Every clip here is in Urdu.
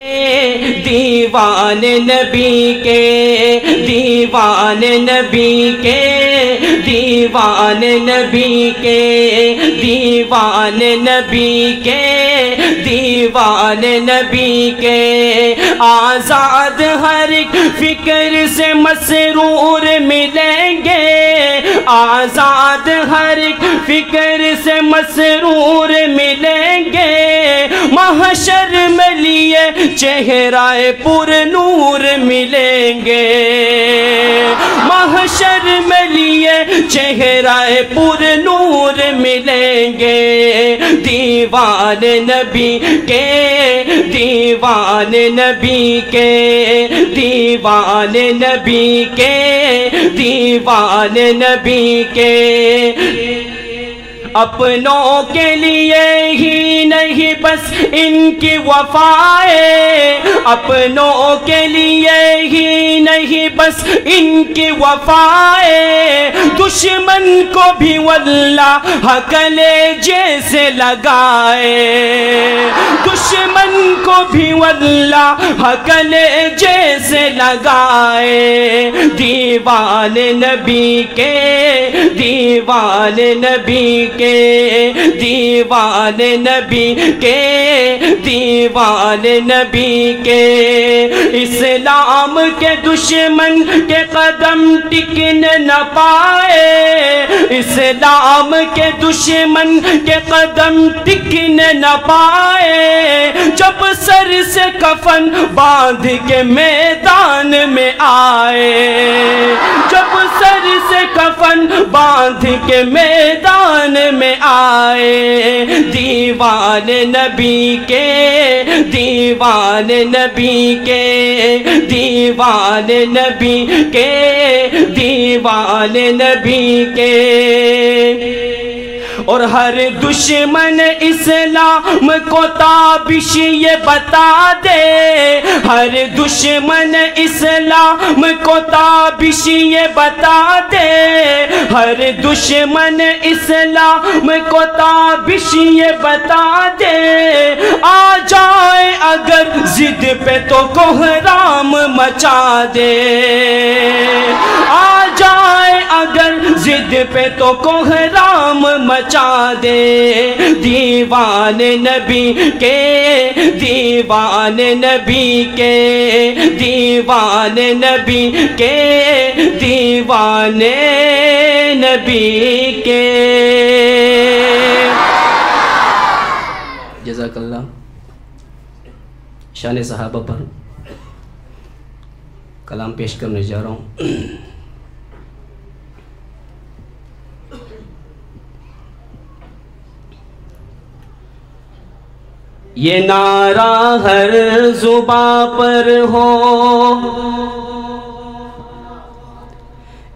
دیوان نبی کے، دیوان نبی کے، دیوان نبی کے، دیوان نبی کے، دیوان نبی کے، آزاد ہر ایک فکر سے مسرور ملیں گے، آزاد ہر ایک فکر سے مسرور ملیں گے، محشر میں لیے چہرہ پر نور ملیں گے، محشر میں لیے چہرہ پر نور ملیں گے، دیوان نبی کے، دیوان نبی کے، دیوان نبی کے، دیوان نبی کے، اپنوں کے لیے ہی نہیں بس ان کی وفائیں، اپنوں کے لیے ہی نہیں بس ان کی وفائیں، دشمن کو بھی واللہ کلیجے سے لگائے، دشمن کو بھی واللہ کلیجے سے لگائے، دیوان نبی کے، دیوان نبی کے، دیوان نبی کے، دیوان نبی کے، اسلام کے دشمن کے قدم ٹکنے نہ پائے، اسلام کے دشمن کے قدم ٹکنے نہ پائے، جب سر سے کفن باندھ کے میدان میں آئے، جب سر سے کفن باندھ کے میدان میں آئے، دیوان نبی کے، دیوان نبی کے، دیوان نبی کے، دیوان نبی کے، اور ہر دشمن اسلام کو تابش یہ بتا دے، ہر دشمن اسلام کو تابش یہ بتا دے، ہر دشمن اسلام کو تابش یہ بتا دے، آ جائے اگر ضد پہ تو کوہرام مچا دے، آ جائے اگر ضد پہ تو کوہرام مچا دے، دیوان نبی کے، دیوان نبی کے، دیوان نبی کے، دیوان نبی کے۔ جزاک اللہ۔ شان صحابہ پر کلام پیش کرنے جا رہا ہوں۔ یہ نعرہ ہر زباں پر ہو،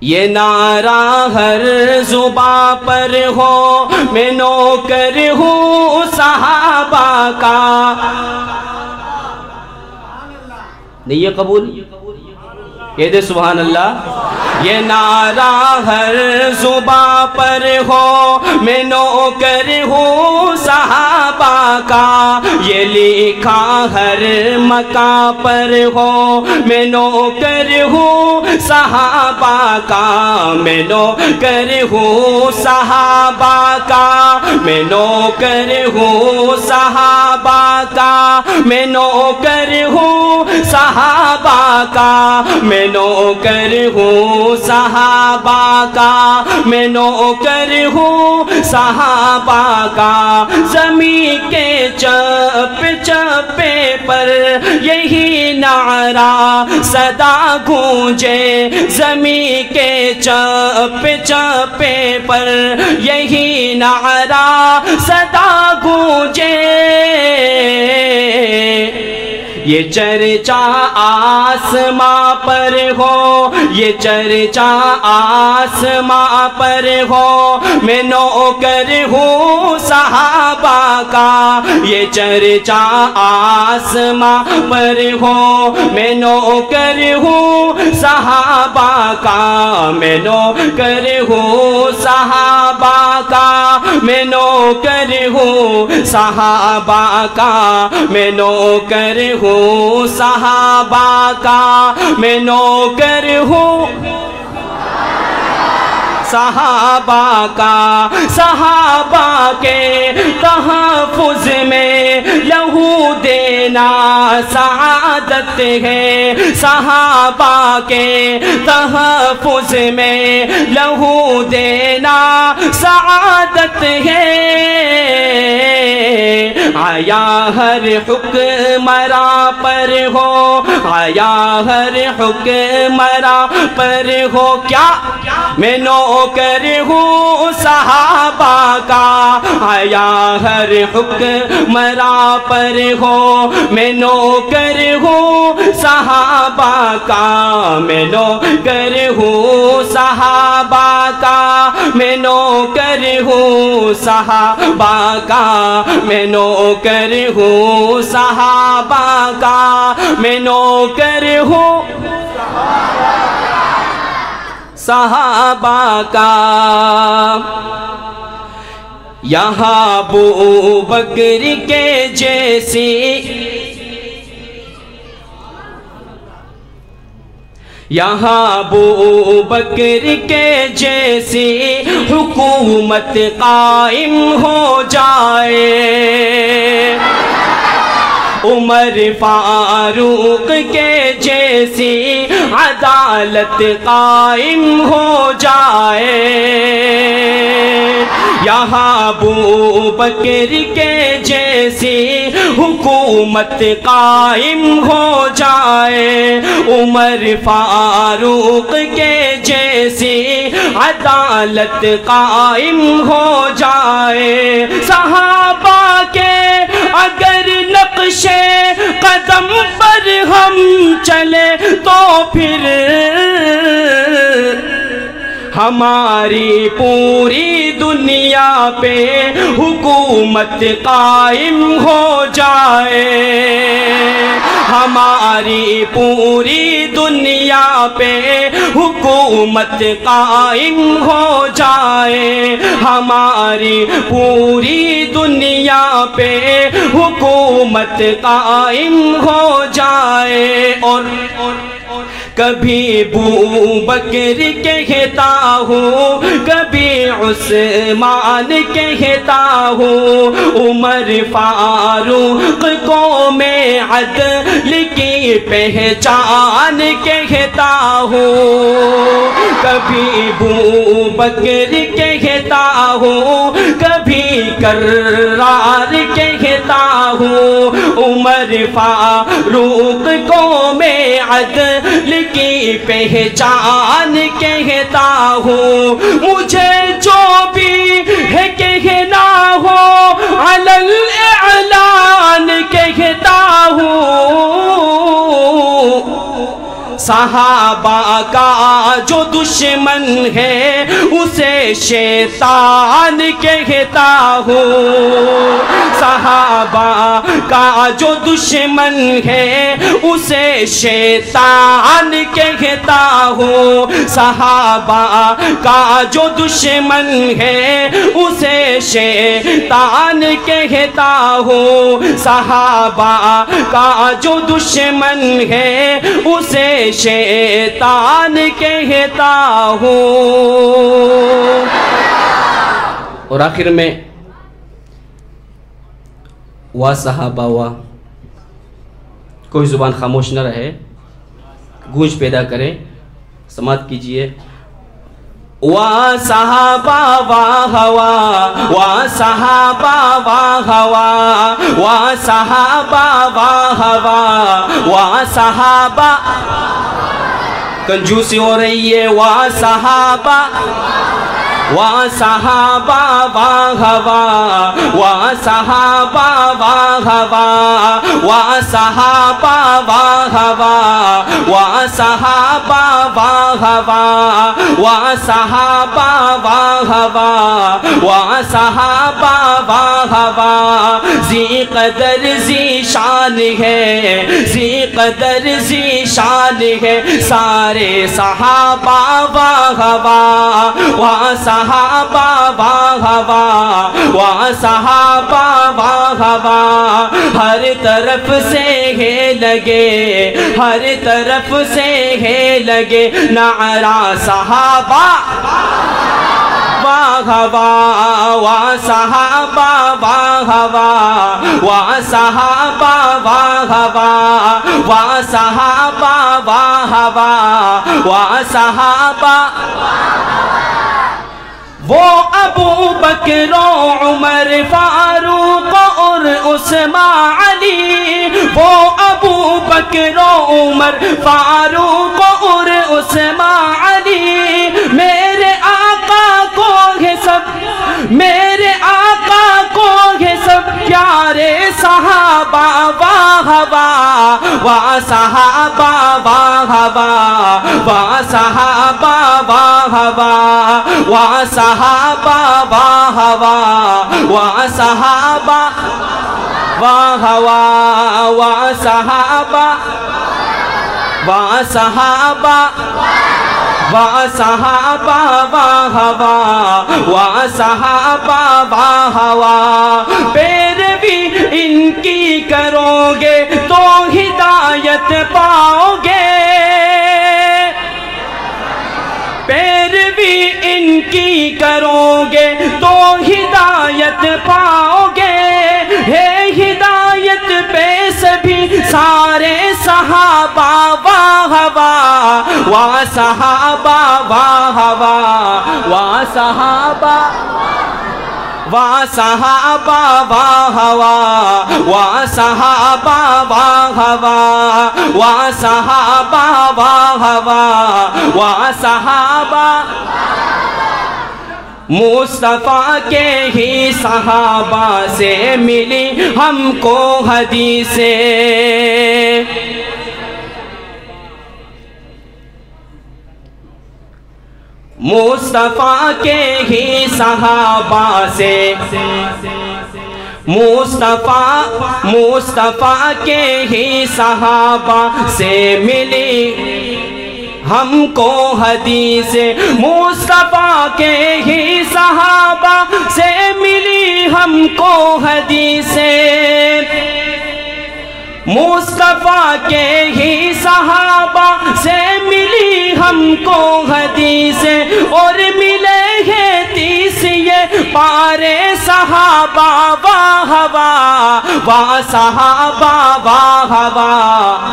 یہ نعرہ ہر زباں پر ہو، میں نوکر ہوں صحابہ کا، نہیں یہ قبول؟ یہ دے سبحان اللہ۔ یہ نعرہ ہر زباں پر ہو، میں نوکر ہوں صحابہ کا، یہ لکھا ہر مکان پر ہو، میں نوکر ہوں صحابہ کا، میں نوکر ہوں صحابہ کا، میں نوکر ہوں صحابہ کا، میں نوکر ہوں صحابہ کا، میں نوکر ہوں صحابہ کا، میں نوکر ہوں صحابہ کا، زمین کے چپے چپے پر یہی نعرہ صدا گونجے، زمین کے چپے چپے پر یہی نعرہ صدا گونجے، یہ چرچا آسماں پر ہو، یہ چرچا آسماں پر ہو، میں نوکر ہوں صحابہ کا، یہ چرچا آسماں پر ہو، میں نوکر ہوں صحابہ کا، میں نوکر ہوں صحابہ کا، میں نوکر ہوں صحابہ کا، میں نوکر ہوں ہوں صحابہ کا میں نوکر ہوں صحابہ کا صحابہ کے تحفظ میں لہو دینا سعادت ہے صحابہ کے تحفظ میں لہو دینا سعادت ہے آیا ہر حکمراں پر ہو آیا ہر حکمراں پر ہو کیا میں نوکر ہوں صحابہ کا آیا ہر حکمراں پر ہو میں نوکر ہوں صحابہ کا میں نوکر ہوں صحابہ کا میں نوکر ہوں صحابہ کا میں نوکر ہوں صحابہ کا میں نوکر ہوں صحابہ کا یہاں ابو بکر کے جیسی یہاں ابو بکر کے جیسی حکومت قائم ہو جائے عمر فاروق کے جیسی عدالت قائم ہو جائے یہاں ابو بکر کے جیسی حکومت قائم ہو جائے عمر فاروق کے جیسی عدالت قائم ہو جائے صحابہ کے اگر نقش قدم پر ہم چلے تو پھر ہماری پوری دنیا پہ حکومت قائم ہو جائے ہماری پوری دنیا پہ حکومت قائم ہو جائے ہماری پوری دنیا پہ حکومت قائم ہو جائے اور کبھی ابو بکر کہتا ہوں کبھی عثمان کہتا ہوں عمر فاروق کو میں عدل کی پہچان کہتا ہوں کبھی ابو بکر کہتا ہوں کبھی کرار کہتا ہوں عمر فاروق کو میں عدل کی پہچان کہتا ہوں مجھے جو بھی ہے کہنا ہو علی الاعلان کہتا ہوں صحابہ کا جو دشمن ہے اسے شیطان کہتا ہوں صحابہ کا جو دشمن ہے اسے شیطان کہتا ہوں صحابہ کا جو دشمن ہے اسے شیطان کہتا ہوں صحابہ کا جو دشمن ہے اسے شیطان کہتا ہوں اور آخر میں وا صحابہ وا کوئی زبان خاموش نہ رہے گونج پیدا کرے سماعت کیجئے وا صحابہ واہ واہ وا صحابہ واہ واہ وا صحابہ واہ واہ وا صحابہ کنجوسی ہو رہی ہے وا صحابہ وا صحابہ واہ واہ وا صحابہ واہ واہ وا صحابہ واہ واہ وا صحابہ واہ واہ وا صحابہ واہ واہ وا صحابہ واہ واہ ذی قدر ذی شان ہے ذی قدر ذی شان ہے سارے صحابہ واہ واہ واہ صحابہ واہ واہ واہ صحابہ واہ واہ ہر طرف سے ہے لگے ہر طرف سے ہے لگے نعرہ صحابہ واہ واہ واہ صحابہ واہ واہ واہ صحابہ واہ واہ واہ صحابہ واہ واہ واہ صحابہ وہ ابو بکر و عمر فاروق اور عثمان علی وہ ابو بکر و عمر فاروق اور عثمان علی میرے آقا کو ہے سب میرے آقا کو ہے سب پیارے صحابہ واہ واہ واہ صحابہ واہ واہ واہ صحابہ واہ واہ واہ صحابہ واہ واہ واہ صحابہ واہ واہ واہ صحابہ واہ صحابہ واہ صحابہ واہ واہ واہ صحابہ واہ واہ پیروی ان کی کرو گے تو ہدایت پاؤ گے پیروی ان کی کرو گے تو ہدایت پاؤ گے ہے ہدایت پہ سبھی سارے صحابہ واہ واہ واہ صحابہ واہ واہ واہ صحابہ واہ صحابہ واہ واہ واہ صحابہ واہ واہ واہ صحابہ واہ واہ واہ صحابہ مصطفیٰ کے ہی صحابہ سے ملی ہم کو حدیثیں مصطفیٰ کے ہی صحابہ سے مصطفیٰ کے ہی صحابہ سے ملی ہم کو حدیث مصطفیٰ کے ہی صحابہ سے ملی ہم کو حدیث مصطفیٰ کے ہی صحابہ سے ملی ہم کو حدیث اور ملے ہیں 30 یہ پارے صحابہ واہ واہ واہ صحابہ واہ واہ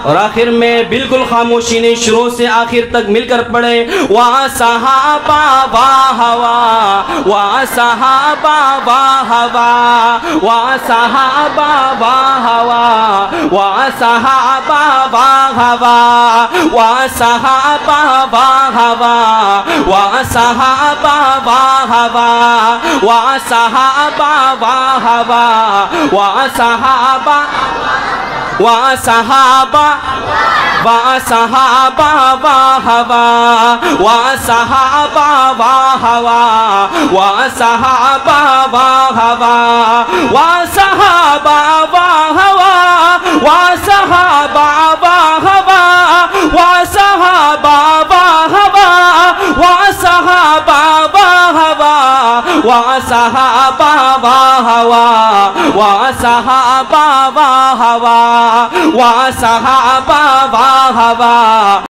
اور آخر میں بالکل خاموشی نہیں شروع سے آخر تک مل کر پڑھے واہ صحابہ واہ واہ واہ صحابہ واہ واہ واہ صحابہ واہ واہ واہ صحابہ واہ واہ واہ صحابہ واہ واہ واہ صحابہ واہ واہ واہ صحابہ واہ واہ واہ صحابہ واہ صحابہ واہ صحابہ واہ واہ واہ صحابہ واہ واہ واہ صحابہ واہ واہ واہ صحابہ واہ واہ واہ صحابہ واہ واہ واہ صحابہ واہ واہ واہ صحابہ واہ واہ واہ صحابہ واہ واہ واہ صحابہ واہ واہ واہ صحابہ واہ واہ